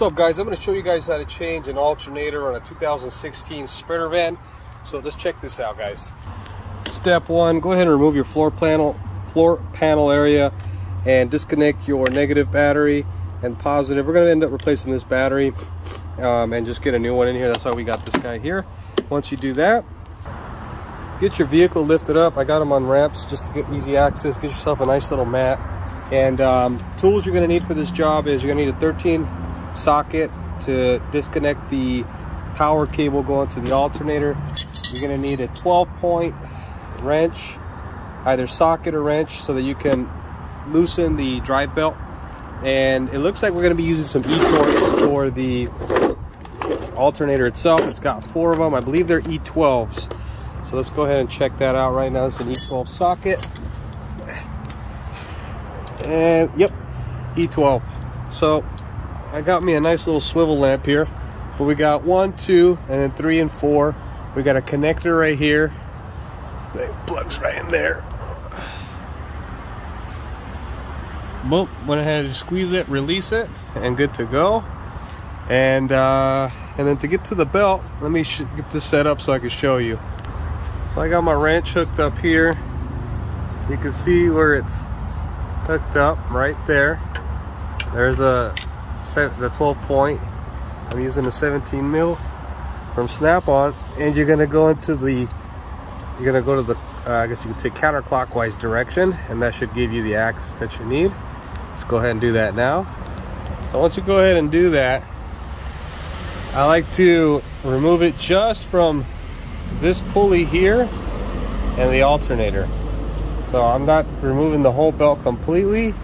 What's up, guys? I'm going to show you guys how to change an alternator on a 2016 Sprinter van. So let's check this out, guys. Step one, go ahead and remove your floor panel area and disconnect your negative battery and positive. We're going to end up replacing this battery and just get a new one in here. That's why we got this guy here. Once you do that, get your vehicle lifted up. I got them on ramps just to get easy access. Get yourself a nice little mat. And tools you're going to need for this job is you're going to need a 13 socket to disconnect the power cable going to the alternator. You're going to need a 12-point wrench, either socket or wrench, so that you can loosen the drive belt. And it looks like we're going to be using some E-torques for the alternator itself. It's got 4 of them. I believe they're E12s. So let's go ahead and check that out right now. It's an E12 socket. And yep, E12. So I got me a nice little swivel lamp here, but we got 1, 2, and then 3 and 4. We got a connector right here that plugs right in there. Boom, went ahead and squeeze it, release it, and good to go. And then to get to the belt, let me get this set up so I can show you. So I got my wrench hooked up here. You can see where it's hooked up right there. There's the 12-point. I'm using a 17 mil from Snap-on, and you're gonna go to the I guess you could say counterclockwise direction, and that should give you the access that you need. Let's go ahead and do that now. So once you go ahead and do that, I like to remove it just from this pulley here and the alternator. So I'm not removing the whole belt completely,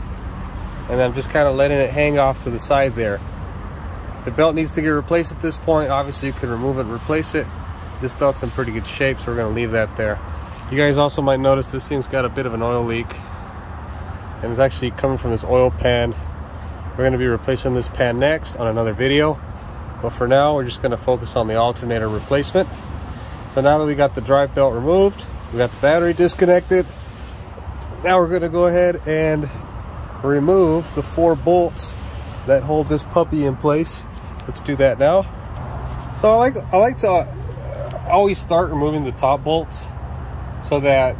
and I'm just kind of letting it hang off to the side there. If the belt needs to get replaced at this point, obviously you can remove it and replace it. This belt's in pretty good shape, so we're going to leave that there. You guys also might notice this thing's got a bit of an oil leak, and it's actually coming from this oil pan. We're going to be replacing this pan next on another video, but for now we're just going to focus on the alternator replacement. So now that we got the drive belt removed, we got the battery disconnected, now we're going to go ahead and remove the 4 bolts that hold this puppy in place. Let's do that now. So I like to always start removing the top bolts so that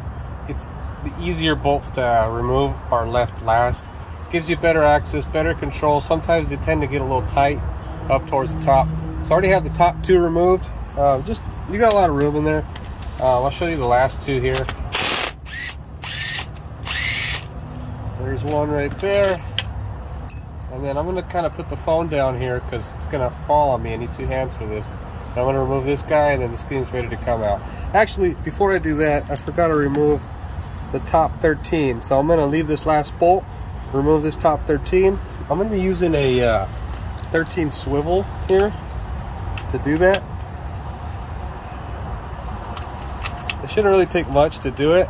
it's the easier bolts to remove are left last. Gives you better access, better control. Sometimes they tend to get a little tight up towards the top. So I already have the top 2 removed. You got a lot of room in there. I'll show you the last 2 here. There's one right there. And then I'm going to kind of put the phone down here because it's going to fall on me. I need 2 hands for this. I'm going to remove this guy, and then the screen's ready to come out. Actually, before I do that, I forgot to remove the top 13. So I'm going to leave this last bolt, remove this top 13. I'm going to be using a 13 swivel here to do that. It shouldn't really take much to do it.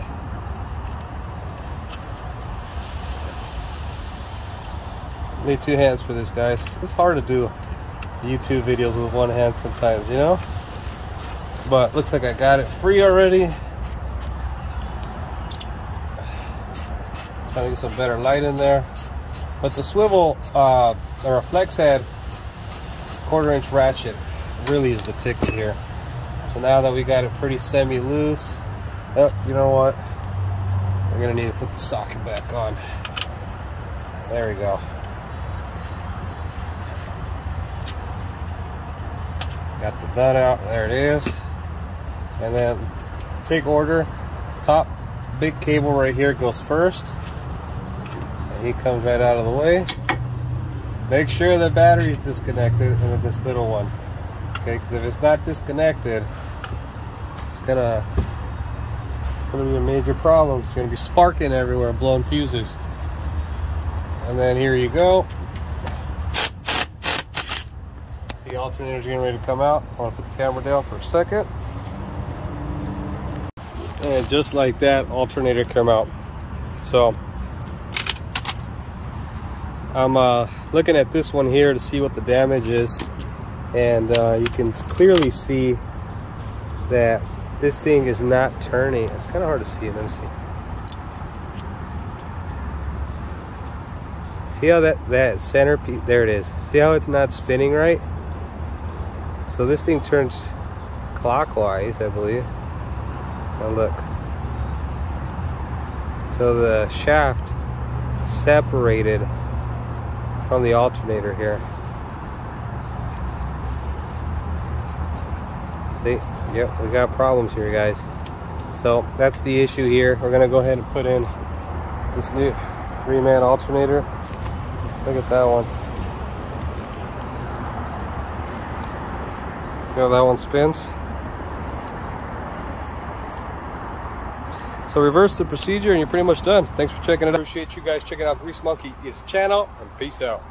Need 2 hands for this, guys. It's hard to do YouTube videos with 1 hand sometimes, you know? But looks like I got it free already. Trying to get some better light in there. But the swivel, or a flex head 1/4-inch ratchet really is the ticket here. So now that we got it pretty semi-loose, oh, you know what? We're gonna need to put the socket back on. There we go. Got the nut out, there it is. And then take order, top big cable right here goes first. And he comes right out of the way. Make sure the battery is disconnected, and then this little one. Okay, because if it's not disconnected, it's gonna be a major problem. It's gonna be sparking everywhere, blowing fuses. And then here you go. See, the alternator's getting ready to come out. I want to put the camera down for a second. And just like that, alternator came out. So I'm looking at this one here to see what the damage is, and you can clearly see that this thing is not turning. It's kind of hard to see. Let me see. See See how that center piece, there it is. See how it's not spinning right? So this thing turns clockwise, I believe. Now look. So the shaft separated from the alternator here. See? Yep, we got problems here, guys. So that's the issue here. We're gonna go ahead and put in this new 3-man alternator. Look at that one. You know, that one spins. So reverse the procedure and you're pretty much done. Thanks for checking it out. Appreciate you guys checking out Grease Monkey's channel, and peace out.